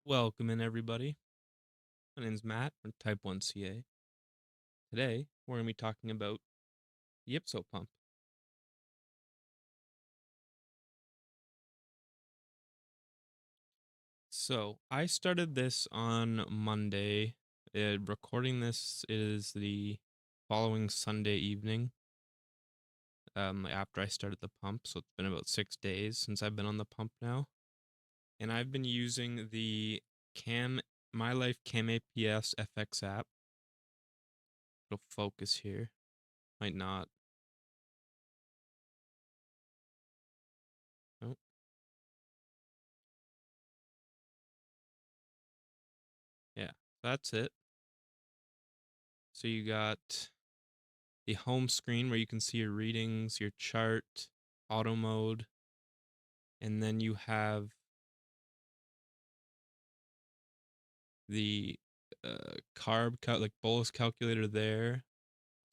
Welcome in, everybody. My name's Matt from Type 1 CA. Today, we're going to be talking about YpsoPump. So, I started this on Monday. Recording this is the following Sunday evening after I started the pump. So, it's been about 6 days since I've been on the pump now. And I've been using the mylife CamAPS FX app. It'll focus here. Might not. Oh. Yeah, that's it. So you got the home screen where you can see your readings, your chart, auto mode, and then you have the like bolus calculator there,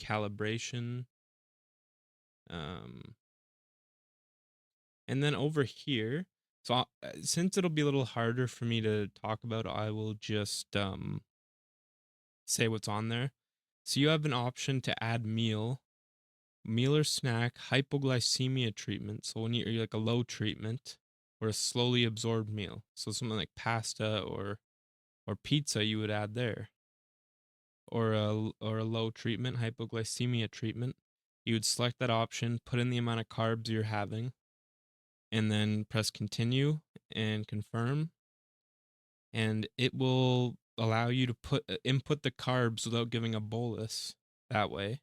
calibration, um, and then over here. So since it'll be a little harder for me to talk about, I will just say what's on there. So you have an option to add meal or snack hypoglycemia treatment. So when you're like a low treatment or a slowly absorbed meal. So something like pasta or pizza you would add there. Or a low treatment, hypoglycemia treatment. You would select that option, put in the amount of carbs you're having, and then press continue and confirm. And it will allow you to input the carbs without giving a bolus that way.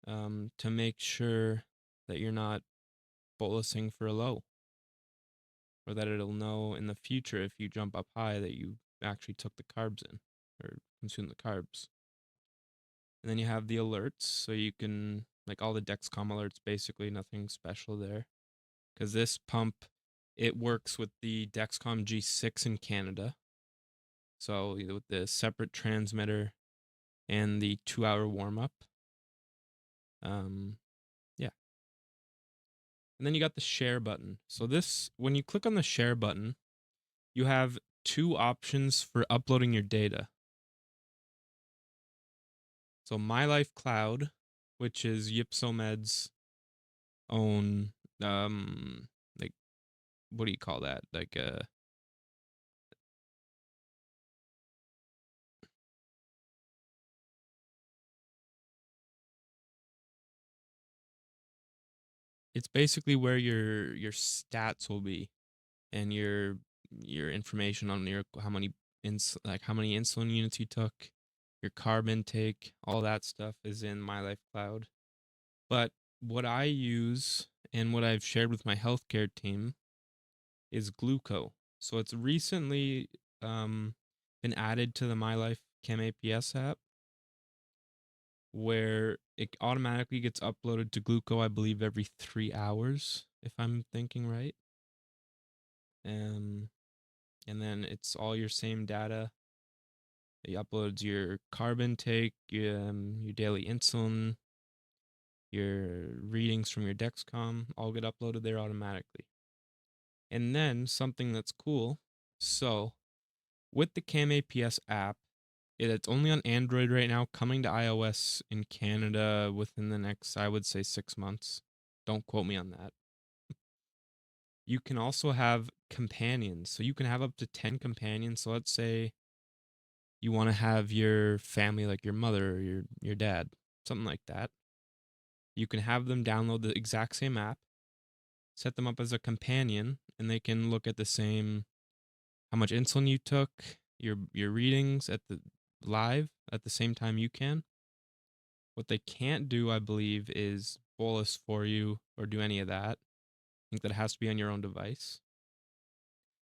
To make sure that you're not bolusing for a low, or that it'll know in the future if you jump up high that you actually took the carbs in or consumed the carbs. And then you have the alerts, so you can, like all the Dexcom alerts, basically nothing special there. Because this pump, it works with the Dexcom G6 in Canada. So with the separate transmitter and the 2-hour warm up. Yeah. And then you got the share button. So this, when you click on the share button, you have two options for uploading your data. So mylife Cloud, which is YpsoMed's own, like, what do you call that? Like, it's basically where your stats will be, and your information on your how many how many insulin units you took, your carb intake, all that stuff is in mylife Cloud. But what I use and what I've shared with my healthcare team is Glooko. So it's recently been added to the mylife CamAPS app, where it automatically gets uploaded to Glooko, I believe, every 3 hours, if I'm thinking right. And then it's all your same data. It uploads your carb intake, your daily insulin, your readings from your Dexcom, all get uploaded there automatically. And then something that's cool. So with the CamAPS app, it's only on Android right now, coming to iOS in Canada within the next, I would say, 6 months. Don't quote me on that. You can also have companions. So you can have up to 10 companions. So let's say you want to have your family, like your mother or your dad, something like that. You can have them download the exact same app, set them up as a companion, and they can look at the same, how much insulin you took, your readings at the live at the same time you can. What they can't do, I believe, is bolus for you or do any of that. I think that has to be on your own device.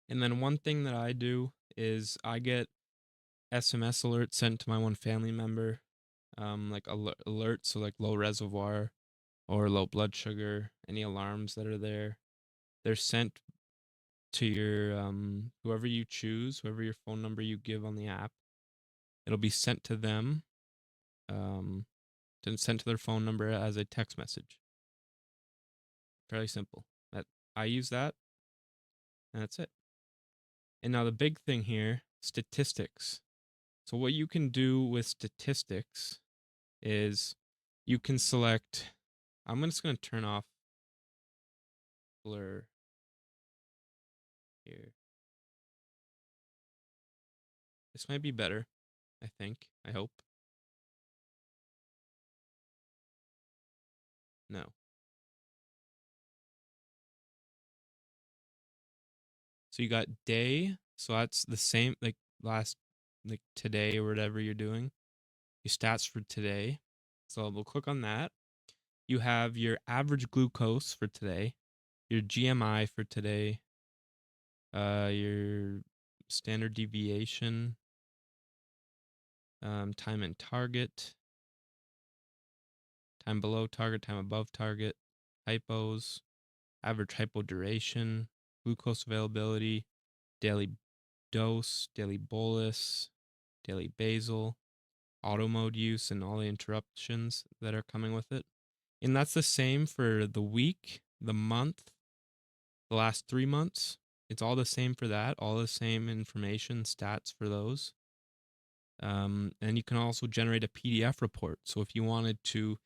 And then one thing that I do is I get SMS alerts sent to my one family member, like alerts, so like low reservoir or low blood sugar, any alarms that are there. They're sent to your whoever you choose, whoever your phone number you give on the app. It'll be sent to them, sent to their phone number as a text message. Fairly simple. That I use that, and that's it. And now the big thing here, statistics. So what you can do with statistics is you can select, I'm just going to turn off blur here. This might be better, I think. I hope. No. So you got day. So that's the same, like last, like today or whatever you're doing. Your stats for today. So we'll click on that. You have your average glucose for today, your GMI for today, your standard deviation, time and target, time below target, time above target, hypos, average hypo duration, glucose availability, daily dose, daily bolus, daily basal, auto mode use, and all the interruptions that are coming with it. And that's the same for the week, the month, the last 3 months. It's all the same for that, all the same information, stats for those. And you can also generate a PDF report. So if you wanted to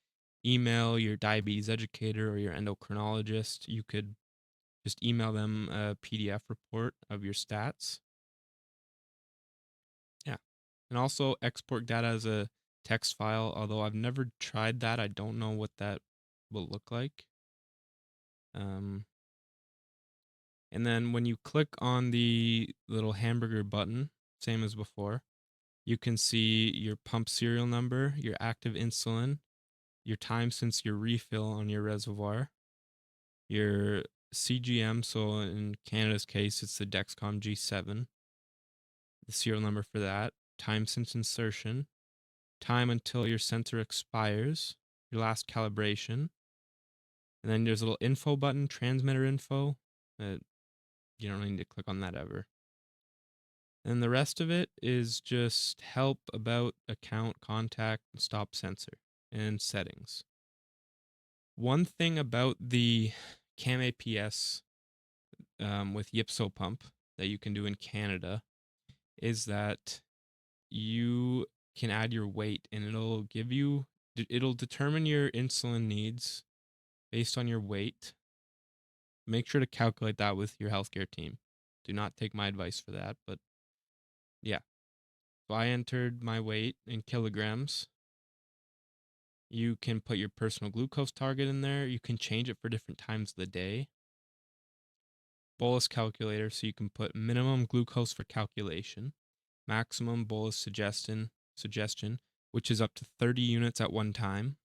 email your diabetes educator or your endocrinologist, you could just email them a PDF report of your stats. Yeah. And also export data as a text file, although I've never tried that. I don't know what that will look like. And then when you click on the little hamburger button, same as before, you can see your pump serial number, your active insulin, your time since your refill on your reservoir, your CGM, so in Canada's case, it's the Dexcom G7, the serial number for that, time since insertion, time until your sensor expires, your last calibration, and then there's a little info button, transmitter info. You don't need to click on that ever. And the rest of it is just help, about, account, contact, stop sensor, and settings. One thing about the CamAPS with YpsoPump that you can do in Canada is that you can add your weight and it'll determine your insulin needs based on your weight. Make sure to calculate that with your healthcare team. Do not take my advice for that, but yeah. So I entered my weight in kilograms. You can put your personal glucose target in there. You can change it for different times of the day. Bolus calculator, so you can put minimum glucose for calculation, maximum bolus suggestion, which is up to 30 units at one time.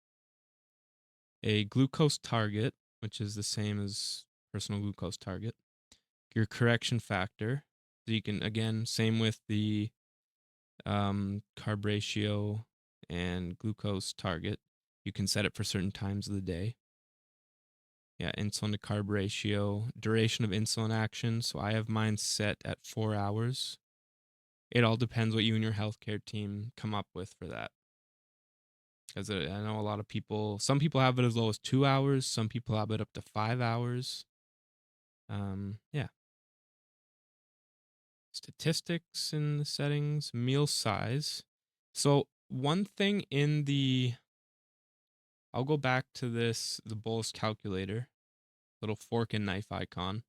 A glucose target, which is the same as personal glucose target. Your correction factor, so you can, again, same with the carb ratio and glucose target. You can set it for certain times of the day. Yeah, insulin to carb ratio, duration of insulin action. So I have mine set at 4 hours. It all depends what you and your healthcare team come up with for that. Because I know a lot of people, some people have it as low as 2 hours. Some people have it up to 5 hours. Yeah. Statistics in the settings, meal size. So one thing I'll go back to the bolus calculator, little fork and knife icon.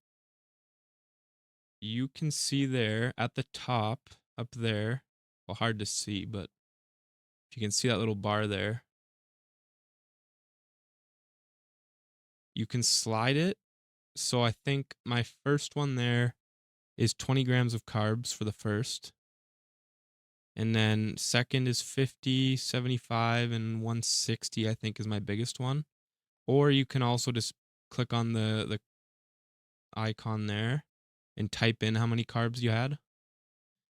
You can see there at the top, up there, well, hard to see, but if you can see that little bar there, you can slide it. So I think my first one there is 20 grams of carbs for the first. And then second is 50, 75, and 160, I think is my biggest one. Or you can also just click on the icon there and type in how many carbs you had,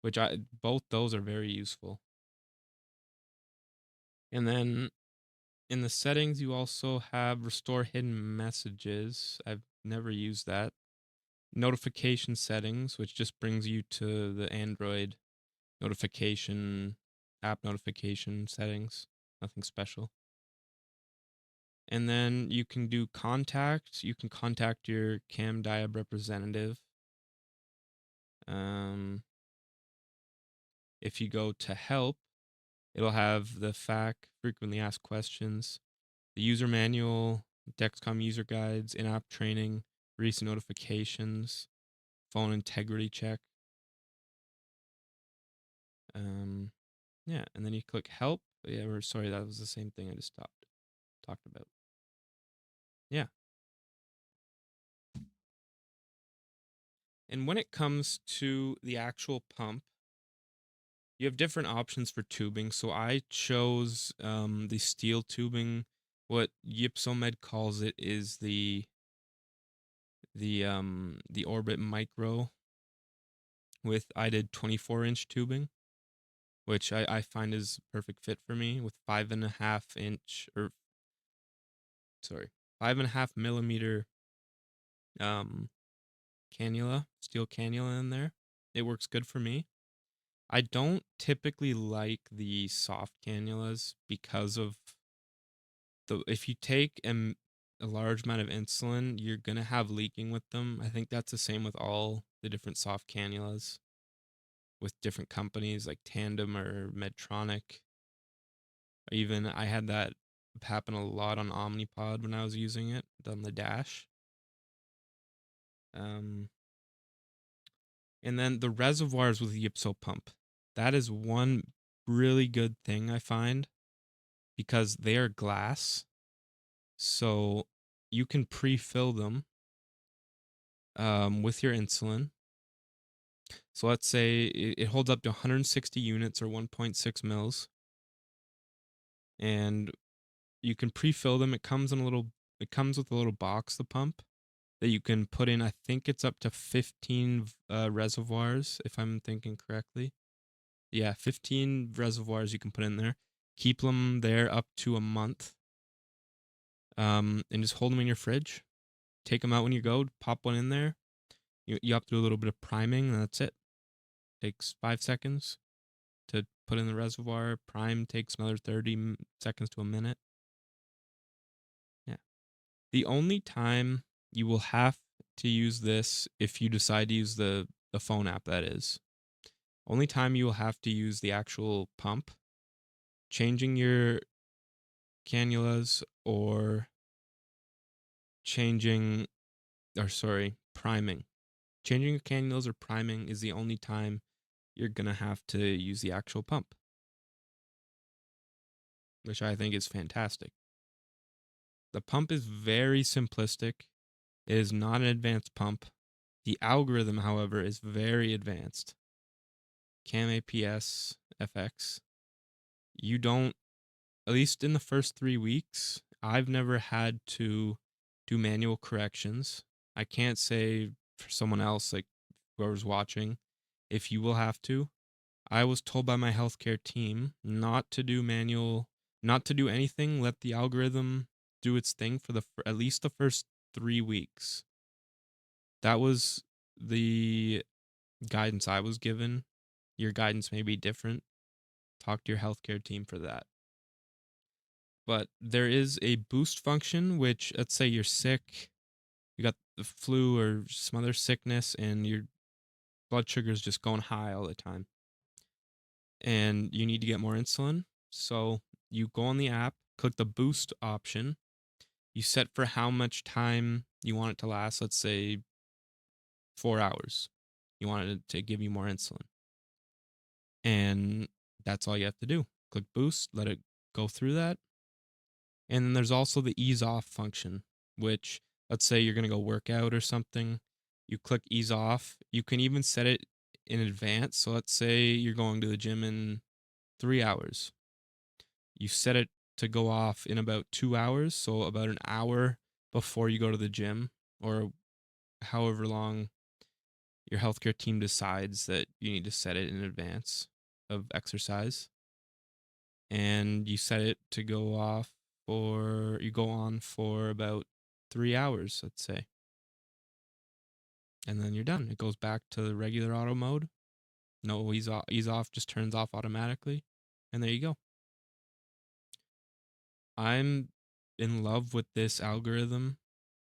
which both those are very useful. And then in the settings, you also have restore hidden messages. I've never used that. Notification settings, which just brings you to the Android notification, app notification settings. Nothing special. And then you can do contact. You can contact your CamDiab representative. If you go to help, it'll have the FAQ, frequently asked questions, the user manual, Dexcom user guides, in-app training, recent notifications, phone integrity check. Yeah, and then you click help. Yeah, sorry, that was the same thing I just talked about. Yeah. And when it comes to the actual pump, you have different options for tubing. So I chose the steel tubing. What YpsoMed calls it is the Orbit Micro with, I did 24-inch tubing, which I find is perfect fit for me, with 5.5-inch, or sorry, 5.5 millimeter cannula, steel cannula in there. It works good for me. I don't typically like the soft cannulas because of if you take a large amount of insulin, you're gonna have leaking with them. I think that's the same with all the different soft cannulas with different companies like Tandem or Medtronic. Even I had that happen a lot on Omnipod when I was using it on the dash. And then the reservoirs with YpsoPump. That is one really good thing I find, because they are glass. So you can pre-fill them with your insulin. So let's say it holds up to 160 units or 1.6 mils. And you can pre-fill them. It comes with a little box, the pump, that you can put in. I think it's up to 15 reservoirs, if I'm thinking correctly. Yeah, 15 reservoirs you can put in there. Keep them there up to a month. And just hold them in your fridge. Take them out when you go. Pop one in there. You have to do a little bit of priming, and that's it. Takes 5 seconds to put in the reservoir. Prime takes another 30 seconds to a minute. Yeah. The only time you will have to use this, if you decide to use the phone app, that is, only time you will have to use the actual pump, changing your cannulas or priming. Changing your cannulas or priming is the only time you're going to have to use the actual pump, which I think is fantastic. The pump is very simplistic. It is not an advanced pump. The algorithm, however, is very advanced. CamAPS FX. You don't, at least in the first 3 weeks, I've never had to do manual corrections. I can't say for someone else, like whoever's watching, if you will have to. I was told by my healthcare team not to do anything. Let the algorithm do its thing for at least the first 3 weeks. That was the guidance I was given. Your guidance may be different. Talk to your healthcare team for that. But there is a boost function, which, let's say you're sick, you got the flu or some other sickness, and your blood sugar is just going high all the time, and you need to get more insulin. So you go on the app, click the boost option. You set for how much time you want it to last. Let's say 4 hours. You want it to give you more insulin. And that's all you have to do. Click boost, let it go through that. And then there's also the ease off function, which, let's say you're going to go work out or something. You click ease off. You can even set it in advance. So let's say you're going to the gym in 3 hours. You set it to go off in about 2 hours. So about an hour before you go to the gym, or however long your healthcare team decides that you need to set it in advance of exercise. And you set it to go off, or you go on for about 3 hours, let's say. And then you're done. It goes back to the regular auto mode. No ease off just turns off automatically. And there you go. I'm in love with this algorithm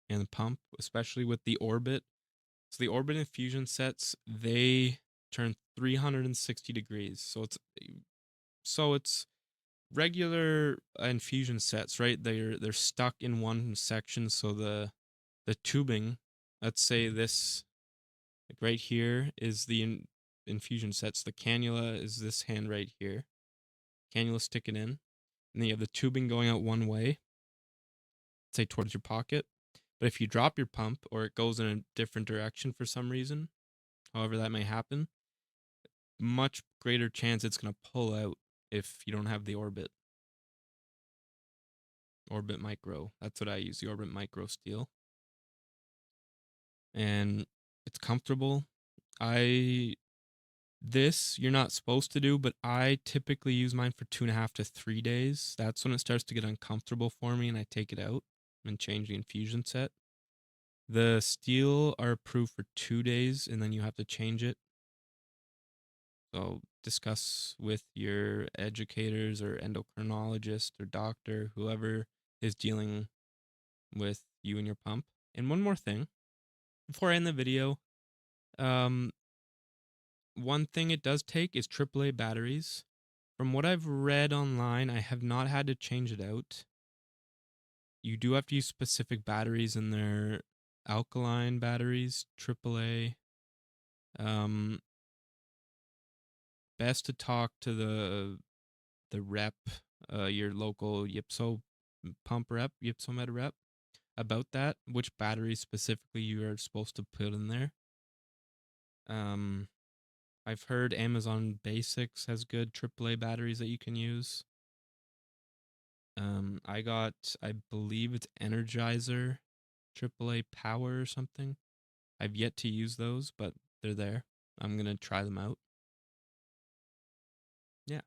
and the pump, especially with the Orbit. So the orbit infusion sets, they turn 360 degrees. So it's regular infusion sets, right? They're stuck in one section. So the tubing, let's say this, like right here is the infusion sets. The cannula is this hand right here. Cannula sticking in, and then you have the tubing going out one way, say towards your pocket. But if you drop your pump or it goes in a different direction for some reason, however that may happen, much greater chance it's going to pull out if you don't have the orbit micro. That's what I use, the orbit micro steel. And it's comfortable. This you're not supposed to do, but I typically use mine for 2.5 to 3 days. That's when it starts to get uncomfortable for me and I take it out and change the infusion set. The steel are approved for 2 days and then you have to change it. So discuss with your educators or endocrinologist or doctor, whoever is dealing with you and your pump. And one more thing before I end the video, one thing it does take is AAA batteries. From what I've read online, I have not had to change it out. You do have to use specific batteries in their alkaline batteries, AAA. Best to talk to the rep, your local YpsoPump rep, YpsoMed rep, about that, which batteries specifically you are supposed to put in there. I've heard Amazon Basics has good AAA batteries that you can use. I believe it's Energizer AAA Power or something. I've yet to use those, but they're there. I'm gonna try them out. Yeah,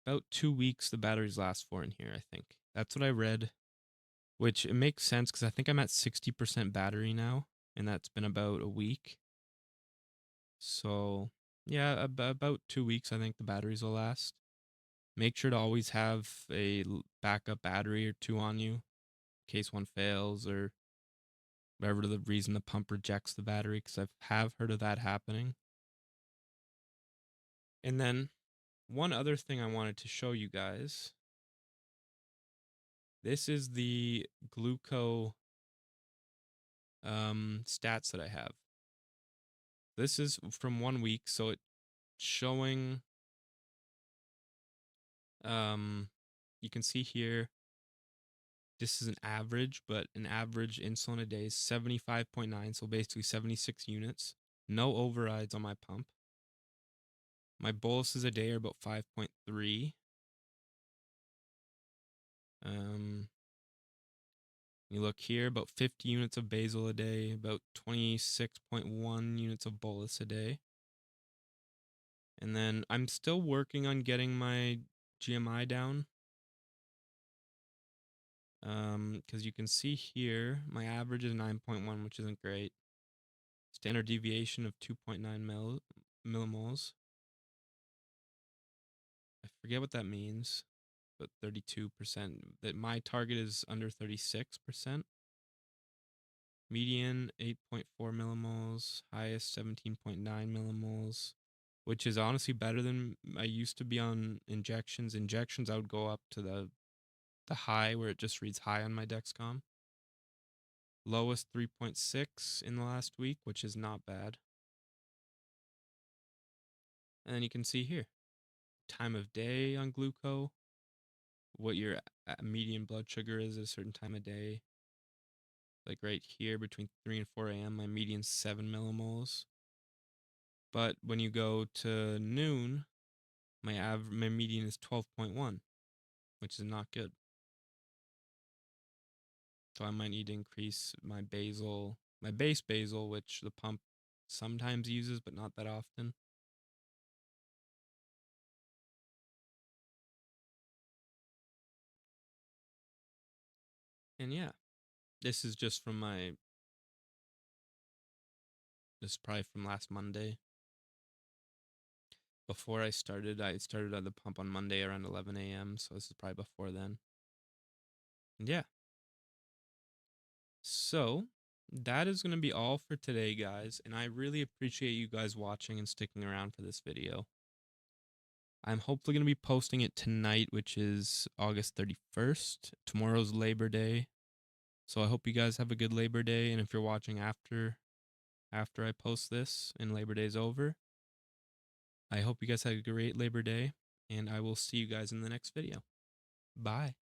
about 2 weeks the batteries last for in here. I think that's what I read, which it makes sense because I think I'm at 60% battery now, and that's been about a week. So yeah, about 2 weeks I think the batteries will last. Make sure to always have a backup battery or two on you in case one fails or whatever the reason the pump rejects the battery, because I have heard of that happening. And then one other thing I wanted to show you guys. This is the Glooko stats that I have. This is from 1 week, so it's showing. You can see here. This is an average, but an average insulin a day is 75.9, so basically 76 units. No overrides on my pump. My boluses a day are about 5.3. You look here, about 50 units of basal a day, about 26.1 units of bolus a day. And then I'm still working on getting my GMI down. Because you can see here, my average is 9.1, which isn't great. Standard deviation of 2.9 millimoles. I forget what that means, but 32%. That my target is under 36%. Median 8.4 millimoles, highest 17.9 millimoles, which is honestly better than I used to be on injections. Injections, I would go up to the high where it just reads high on my Dexcom. Lowest 3.6 in the last week, which is not bad. And then you can see here, time of day on Glooko, what your median blood sugar is at a certain time of day. Like right here between 3 and 4 a.m., my median's 7 millimoles. But when you go to noon, my median is 12.1, which is not good. So I might need to increase my base basal, which the pump sometimes uses, but not that often. And yeah, this is just from this is probably from last Monday. Before I started at the pump on Monday around 11 a.m. So this is probably before then. And yeah. So that is going to be all for today, guys, and I really appreciate you guys watching and sticking around for this video. I'm hopefully going to be posting it tonight, which is August 31st. Tomorrow's Labor Day. So I hope you guys have a good Labor Day, and if you're watching after I post this and Labor Day's over, I hope you guys had a great Labor Day, and I will see you guys in the next video. Bye.